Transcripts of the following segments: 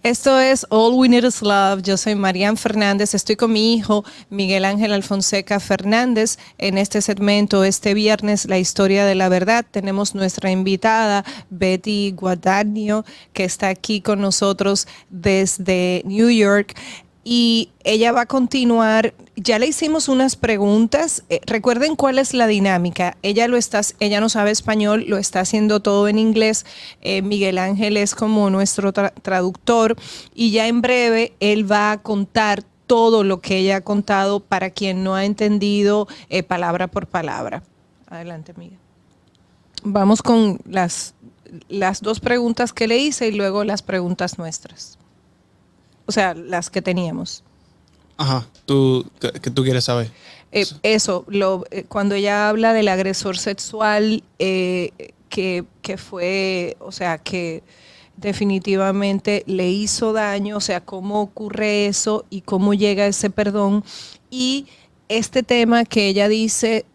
Esto es All We Need Is Love. Yo soy Maryanne Fernandez. Estoy con mi hijo Miguel Ángel Alfonseca Fernández. En este segmento, este viernes, la historia de la verdad. Tenemos nuestra invitada Betty Guadagno, que está aquí con nosotros desde New York. Y ella va a continuar. Ya le hicimos unas preguntas. Recuerden cuál es la dinámica. Ella no sabe español, lo está haciendo todo en inglés. Miguel Ángel es como nuestro traductor y ya en breve él va a contar todo lo que ella ha contado para quien no ha entendido palabra por palabra. Adelante, Miguel. Vamos con las dos preguntas que le hice y luego las preguntas nuestras. O sea, las que teníamos. Ajá, ¿qué tú quieres saber? Cuando ella habla del agresor sexual, que fue, o sea, que definitivamente le hizo daño, o sea, cómo ocurre eso y cómo llega ese perdón. Y este tema que ella dice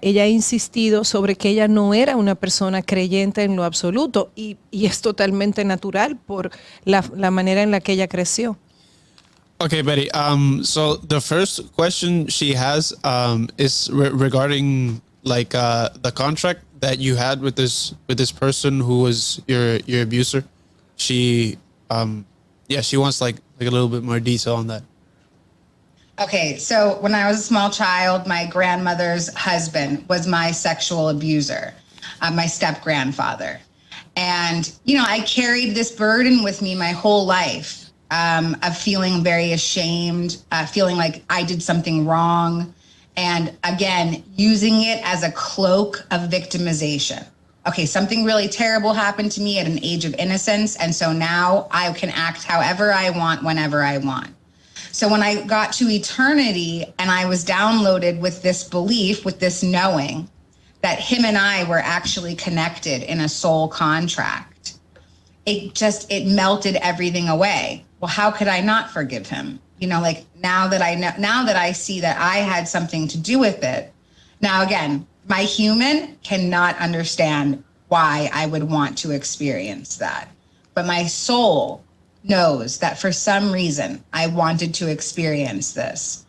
ella ha insistido sobre que ella no era una persona creyente en lo absoluto y es totalmente natural por la manera en la que ella creció. Okay, Betty. So the first question she has is regarding like the contract that you had with this person who was your abuser. She she wants like a little bit more detail on that. Okay, so when I was a small child, my grandmother's husband was my sexual abuser, my step-grandfather. And, you know, I carried this burden with me my whole life of feeling very ashamed, feeling like I did something wrong. And again, using it as a cloak of victimization. Okay, something really terrible happened to me at an age of innocence. And so now I can act however I want, whenever I want. So when I got to eternity and I was downloaded with this belief, with this knowing that him and I were actually connected in a soul contract, it melted everything away. Well, how could I not forgive him? You know, like now that I see that I had something to do with it. Now, again, my human cannot understand why I would want to experience that. But my soul knows that for some reason I wanted to experience this.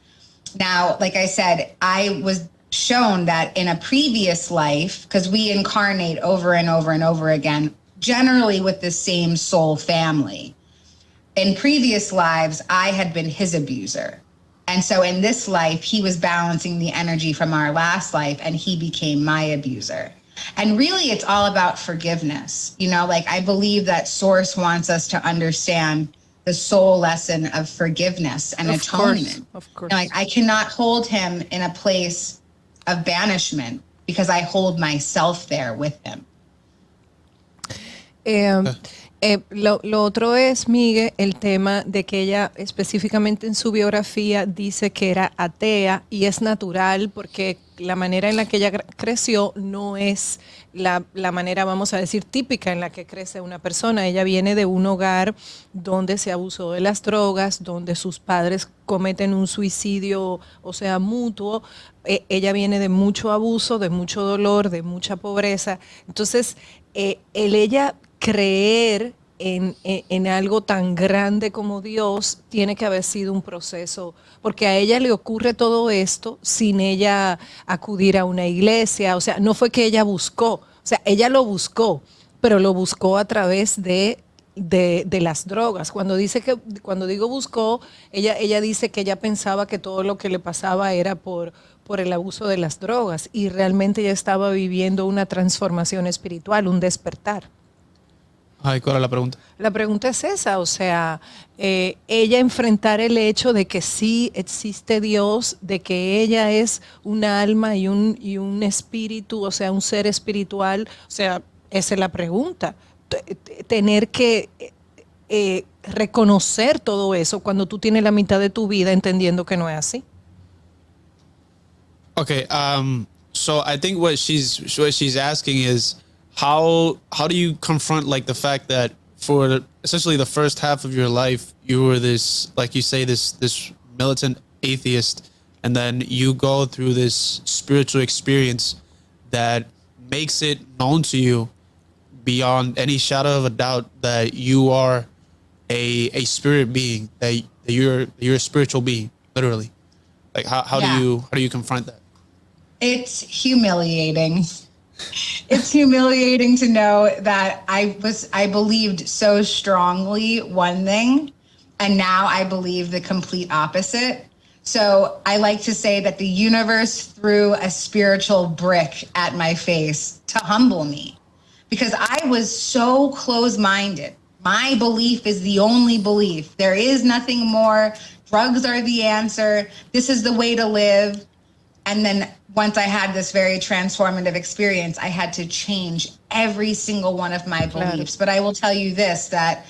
Now, like I said, I was shown that in a previous life, because we incarnate over and over and over again, generally with the same soul family. In previous lives, I had been his abuser. And so in this life, he was balancing the energy from our last life and he became my abuser. And really, it's all about forgiveness. You know, like I believe that Source wants us to understand the soul lesson of forgiveness and atonement. Of course. You know, like I cannot hold him in a place of banishment because I hold myself there with him. Lo otro es, Miguel, el tema de que ella específicamente en su biografía dice que era atea y es natural porque la manera en la que ella creció no es la manera, vamos a decir, típica en la que crece una persona. Ella viene de un hogar donde se abusó de las drogas, donde sus padres cometen un suicidio, o sea, mutuo. Ella viene de mucho abuso, de mucho dolor, de mucha pobreza. Entonces, ella creer en algo tan grande como Dios tiene que haber sido un proceso, porque a ella le ocurre todo esto sin ella acudir a una iglesia, o sea, no fue que ella buscó, o sea, ella lo buscó, pero lo buscó a través de las drogas. Cuando digo buscó, ella dice que ella pensaba que todo lo que le pasaba era por el abuso de las drogas y realmente ella estaba viviendo una transformación espiritual, un despertar. Ay, ¿cuál es la pregunta? La pregunta es esa, o sea, ella enfrentar el hecho de que sí existe Dios, de que ella es un alma y un espíritu, o sea, un ser espiritual, o sea, esa es la pregunta. Tener que reconocer todo eso cuando tú tienes la mitad de tu vida entendiendo que no es así. Okay, so I think what she's asking is how do you confront like the fact that for essentially the first half of your life you were this, like you say, this militant atheist, and then you go through this spiritual experience that makes it known to you beyond any shadow of a doubt that you are a spirit being, that you're a spiritual being, literally. Like how do you confront that? It's humiliating. It's humiliating to know that I believed so strongly one thing, and now I believe the complete opposite. So I like to say that the universe threw a spiritual brick at my face to humble me, because I was so close-minded. My belief is the only belief. There is nothing more. Drugs are the answer. This is the way to live. And then once I had this very transformative experience, I had to change every single one of my beliefs. But I will tell you this, that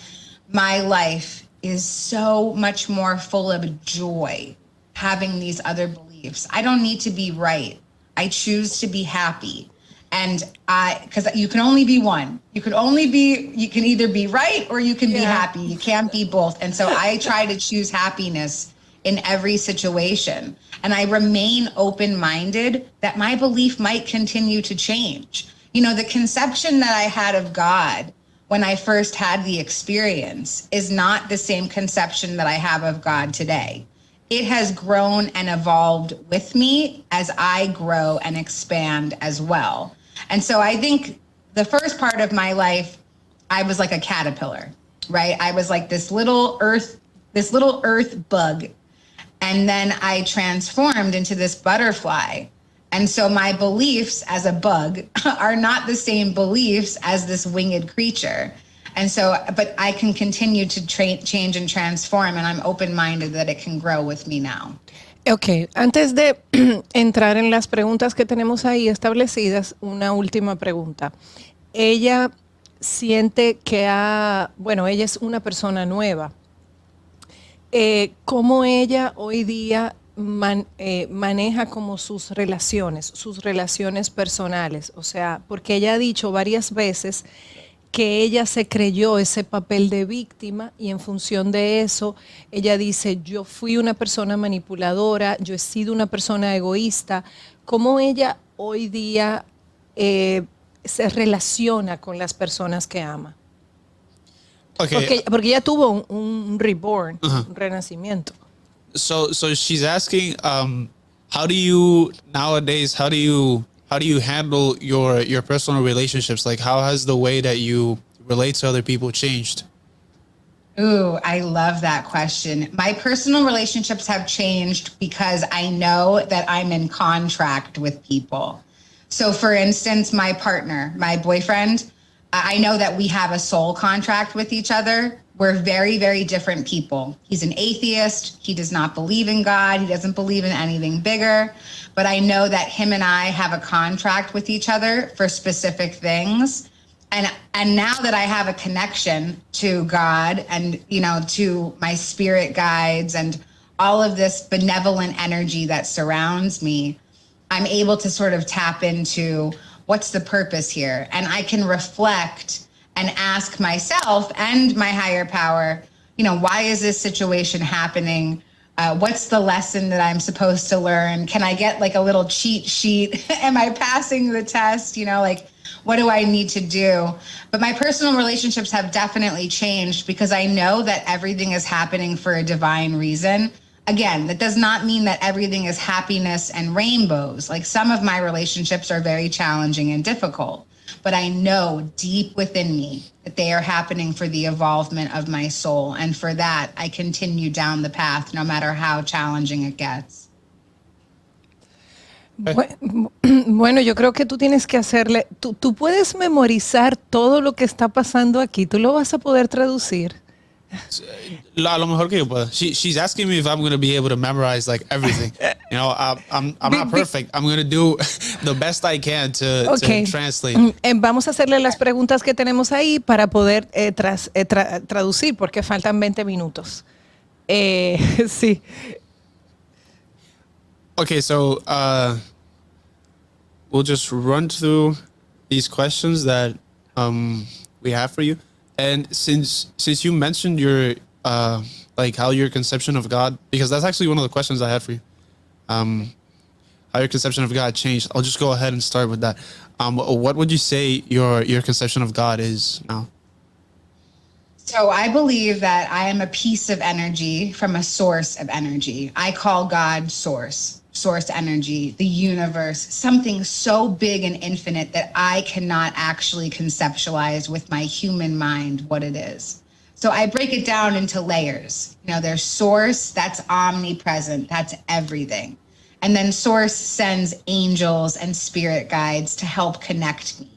my life is so much more full of joy having these other beliefs. I don't need to be right. I choose to be happy. And because you can only be one. You can either be right or you can be happy. You can't be both. And so I try to choose happiness in every situation. And I remain open-minded that my belief might continue to change. You know, the conception that I had of God when I first had the experience is not the same conception that I have of God today. It has grown and evolved with me as I grow and expand as well. And so I think the first part of my life, I was like a caterpillar, right? I was like this little earth bug. And then I transformed into this butterfly. And so my beliefs as a bug are not the same beliefs as this winged creature. And so, but I can continue to change and transform, and I'm open-minded that it can grow with me now. Ok, antes de entrar en las preguntas que tenemos ahí establecidas, una última pregunta. Ella siente que ella es una persona nueva. ¿Cómo ella hoy día maneja como sus relaciones personales? O sea, porque ella ha dicho varias veces que ella se creyó ese papel de víctima y en función de eso, ella dice, yo fui una persona manipuladora, yo he sido una persona egoísta. ¿Cómo ella hoy día se relaciona con las personas que ama? Okay. Porque ella tuvo un reborn, un renacimiento. So she's asking, how do you handle your personal relationships? Like, how has the way that you relate to other people changed? Ooh, I love that question. My personal relationships have changed because I know that I'm in contract with people. So for instance, my partner, my boyfriend, I know that we have a soul contract with each other. We're very, very different people. He's an atheist. He does not believe in God. He doesn't believe in anything bigger. But I know that him and I have a contract with each other for specific things. And now that I have a connection to God and, you know, to my spirit guides and all of this benevolent energy that surrounds me, I'm able to sort of tap into what's the purpose here? And I can reflect and ask myself and my higher power, you know, why is this situation happening? What's the lesson that I'm supposed to learn? Can I get like a little cheat sheet? Am I passing the test? You know, like, what do I need to do? But my personal relationships have definitely changed because I know that everything is happening for a divine reason. Again, that does not mean that everything is happiness and rainbows. Like, some of my relationships are very challenging and difficult, but I know deep within me that they are happening for the evolvement of my soul. And for that, I continue down the path no matter how challenging it gets. Bueno, yo creo que tú tienes que hacerle, tú puedes memorizar todo lo que está pasando aquí, tú lo vas a poder traducir. A lo mejor que yo pueda. She's asking me if I'm going to be able to memorize like everything. You know, I'm not perfect. I'm going to do the best I can to translate. Vamos a hacerle las preguntas que tenemos ahí para poder traducir, porque faltan 20 minutos. Sí. Okay, so we'll just run through these questions that we have for you. And since you mentioned your like how your conception of God, because that's actually one of the questions I had for you, how your conception of God changed, I'll just go ahead and start with that. What would you say your conception of God is now? So I believe that I am a piece of energy from a source of energy. I call God source energy, the universe, something so big and infinite that I cannot actually conceptualize with my human mind what it is. So I break it down into layers. There's source, that's omnipresent, that's everything. And then source sends angels and spirit guides to help connect me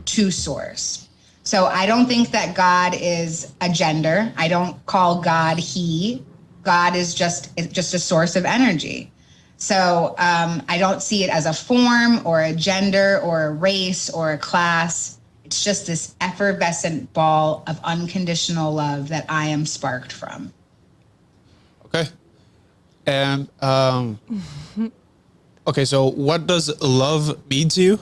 to source. So I don't think that God is a gender. I don't call God he. God is just a source of energy. So I don't see it as a form or a gender or a race or a class. It's just this effervescent ball of unconditional love that I am sparked from. Okay. And okay, so what does love mean to you?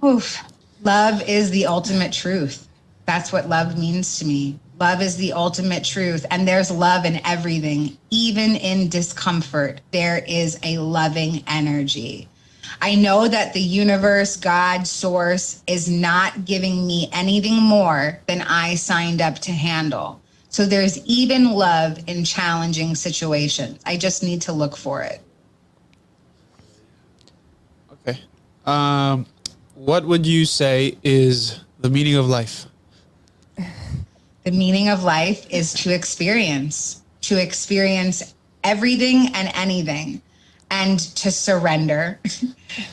Oof. Love is the ultimate truth. That's what love means to me. Love is the ultimate truth. And there's love in everything. Even in discomfort, there is a loving energy. I know that the universe, God, source is not giving me anything more than I signed up to handle. So there's even love in challenging situations. I just need to look for it. Okay. What would you say is the meaning of life? The meaning of life is to experience everything and anything, and to surrender,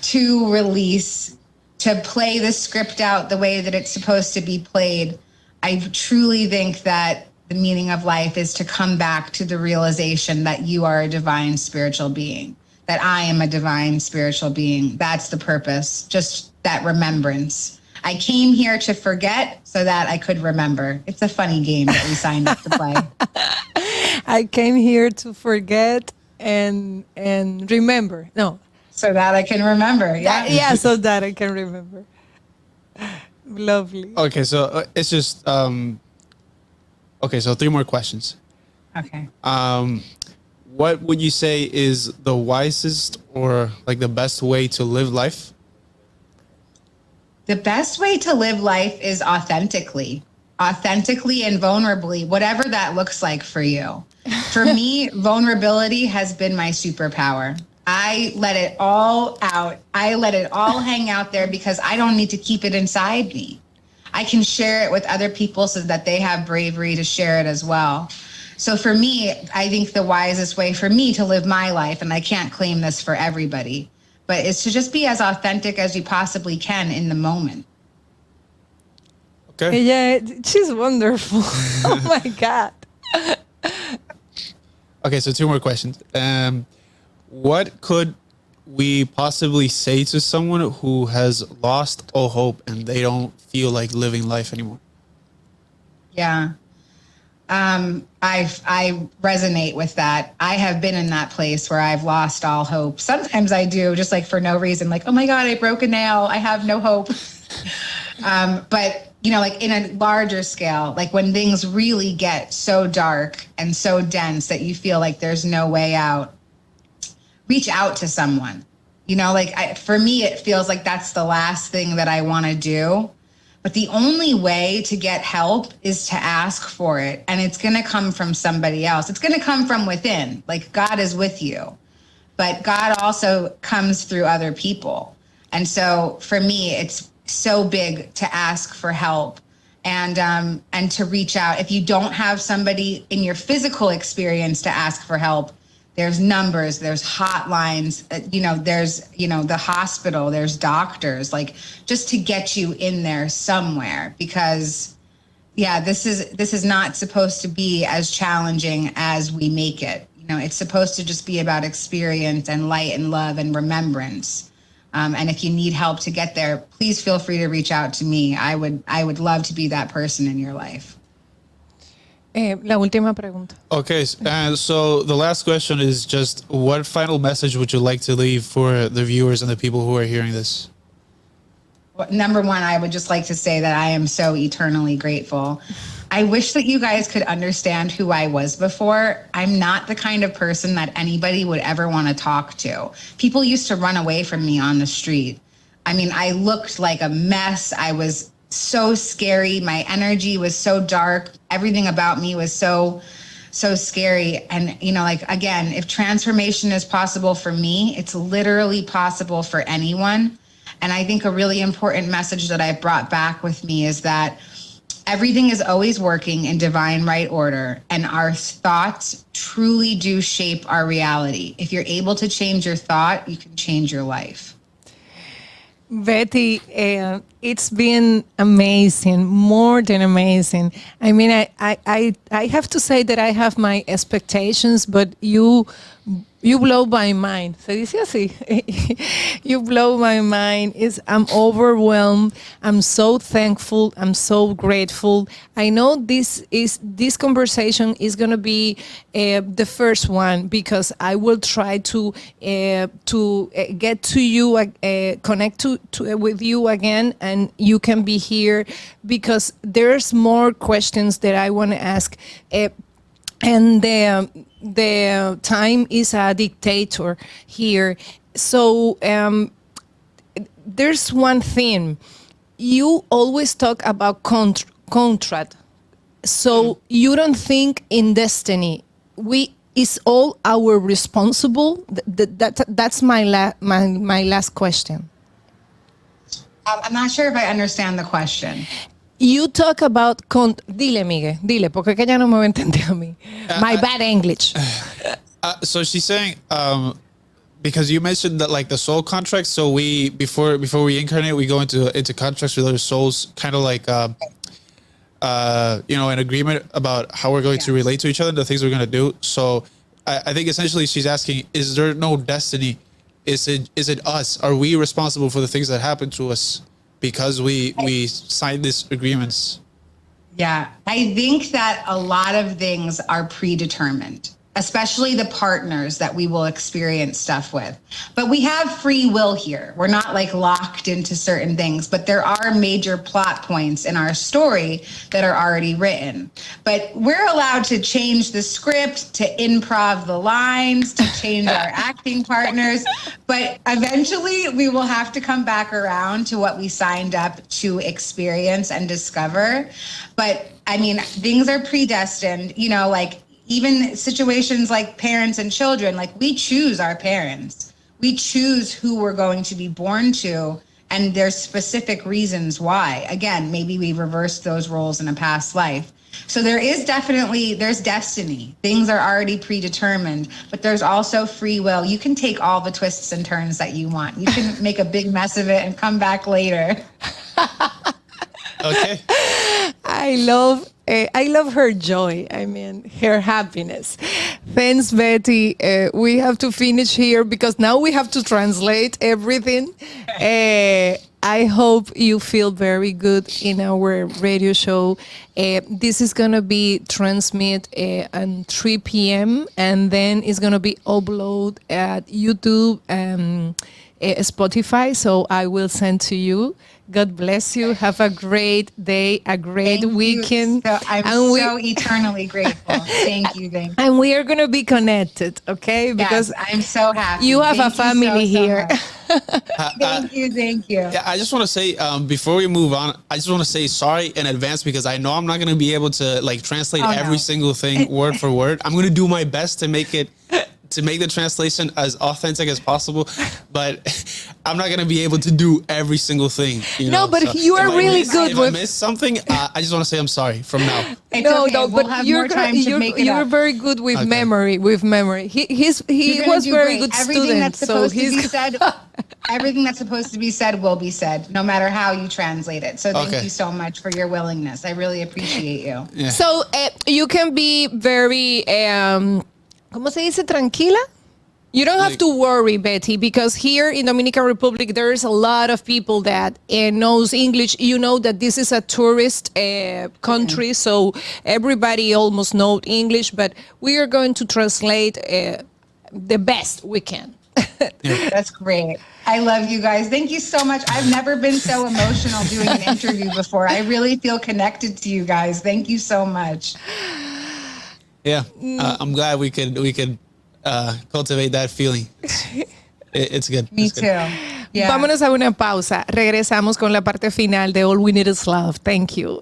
to release, to play the script out the way that it's supposed to be played. I truly think that the meaning of life is to come back to the realization that you are a divine spiritual being, that I am a divine spiritual being. That's the purpose, just that remembrance. I came here to forget so that I could remember. It's a funny game that we signed up to play. I came here to forget and remember. No. So that I can remember. Yeah. So that I can remember. Lovely. Okay, so it's just okay, so 3 more questions. Okay. What would you say is the wisest or like the best way to live life? The best way to live life is authentically and vulnerably, whatever that looks like for you. For me, vulnerability has been my superpower. I let it all out. I let it all hang out there because I don't need to keep it inside me. I can share it with other people so that they have bravery to share it as well. So for me, I think the wisest way for me to live my life, and I can't claim this for everybody, but it's to just be as authentic as you possibly can in the moment. Okay. Yeah, she's wonderful. Oh my God. Okay, so 2 more questions. What could we possibly say to someone who has lost all hope and they don't feel like living life anymore? Yeah. I resonate with that. I have been in that place where I've lost all hope. Sometimes I do, just like for no reason, like, oh my God, I broke a nail. I have no hope. But like in a larger scale, like when things really get so dark and so dense that you feel like there's no way out, reach out to someone. For me, it feels like that's the last thing that I want to do. But the only way to get help is to ask for it. And it's going to come from somebody else. It's going to come from within. Like God is with you. But God also comes through other people. And so for me, it's so big to ask for help and to reach out. If you don't have somebody in your physical experience to ask for help, there's numbers, there's hotlines, there's, the hospital, there's doctors, like just to get you in there somewhere, because this is not supposed to be as challenging as we make it. It's supposed to just be about experience and light and love and remembrance. And if you need help to get there, please feel free to reach out to me. I would love to be that person in your life. La última pregunta. Okay, and so the last question is just what final message would you like to leave for the viewers and the people who are hearing this? Well, number one, I would just like to say that I am so eternally grateful. I wish that you guys could understand who I was before. I'm not the kind of person that anybody would ever want to talk to. People used to run away from me on the street. I mean, I looked like a mess. I was so scary. My energy was so dark. Everything about me was so scary. And, like, again, if transformation is possible for me, it's literally possible for anyone. And I think a really important message that I've brought back with me is that everything is always working in divine right order, and our thoughts truly do shape our reality. If you're able to change your thought, you can change your life. Betty, it's been amazing, more than amazing. I mean, I have to say that I have my expectations, but you blow my mind. Se dice así. You blow my mind. I'm overwhelmed. I'm so thankful. I'm so grateful. I know this conversation is going to be the first one, because I will try to get to you, connect with you again, and you can be here, because there's more questions that I want to ask. And the time is a dictator here. So there's one thing. You always talk about contract. So you don't think in destiny. Is all our responsible? That's my last question. I'm not sure if I understand the question. You talk about dile, Miguel, dile, porque que ella no me va a entender a mí. My bad English. So she's saying, because you mentioned that, like, the soul contract. So we before we incarnate, we go into contracts with other souls, kind of like an agreement about how we're going to relate to each other, the things we're going to do. So I think essentially she's asking, is there no destiny? Is it us? Are we responsible for the things that happen to us because we signed these agreements? Yeah, I think that a lot of things are predetermined, especially the partners that we will experience stuff with. But we have free will here. We're not like locked into certain things, but there are major plot points in our story that are already written. But we're allowed to change the script, to improv the lines, to change our acting partners. But eventually we will have to come back around to what we signed up to experience and discover. But I mean, things are predestined, like even situations like parents and children, like we choose our parents. We choose who we're going to be born to, and there's specific reasons why. Again, maybe we reversed those roles in a past life. So there's destiny. Things are already predetermined, but there's also free will. You can take all the twists and turns that you want. You can make a big mess of it and come back later. Okay. I love her joy. I mean, her happiness. Thanks, Betty. We have to finish here because now we have to translate everything. I hope you feel very good in our radio show. This is going to be transmit at 3 p.m. and then it's going to be uploaded at YouTube and Spotify. So I will send to you. God bless you. Have a great day, a great weekend. I'm so eternally grateful. Thank you. And we are going to be connected, okay? Because yes, I'm so happy. You have a family here. Thank you. Yeah, I just want to say, before we move on, I just want to say sorry in advance because I know I'm not going to be able to translate every single thing word for word. I'm going to do my best to make the translation as authentic as possible, but I'm not going to be able to do every single thing. No, but you are really good. If I miss something, I just want to say I'm sorry from now. But you're very good with memory. He was very good student. Everything that's supposed to be said will be said, no matter how you translate it. So thank you so much for your willingness. I really appreciate you. Yeah. So you can be very ¿cómo se dice? Tranquila? You don't have to worry, Betty, because here in Dominican Republic, there's a lot of people that knows English. You know that this is a tourist country, so everybody almost knows English, but we are going to translate the best we can. That's great. I love you guys. Thank you so much. I've never been so emotional doing an interview before. I really feel connected to you guys. Thank you so much. Yeah, I'm glad we could cultivate that feeling. It's good. Me too. Yeah. Vámonos a una pausa. Regresamos con la parte final de All We Need Is Love. Thank you.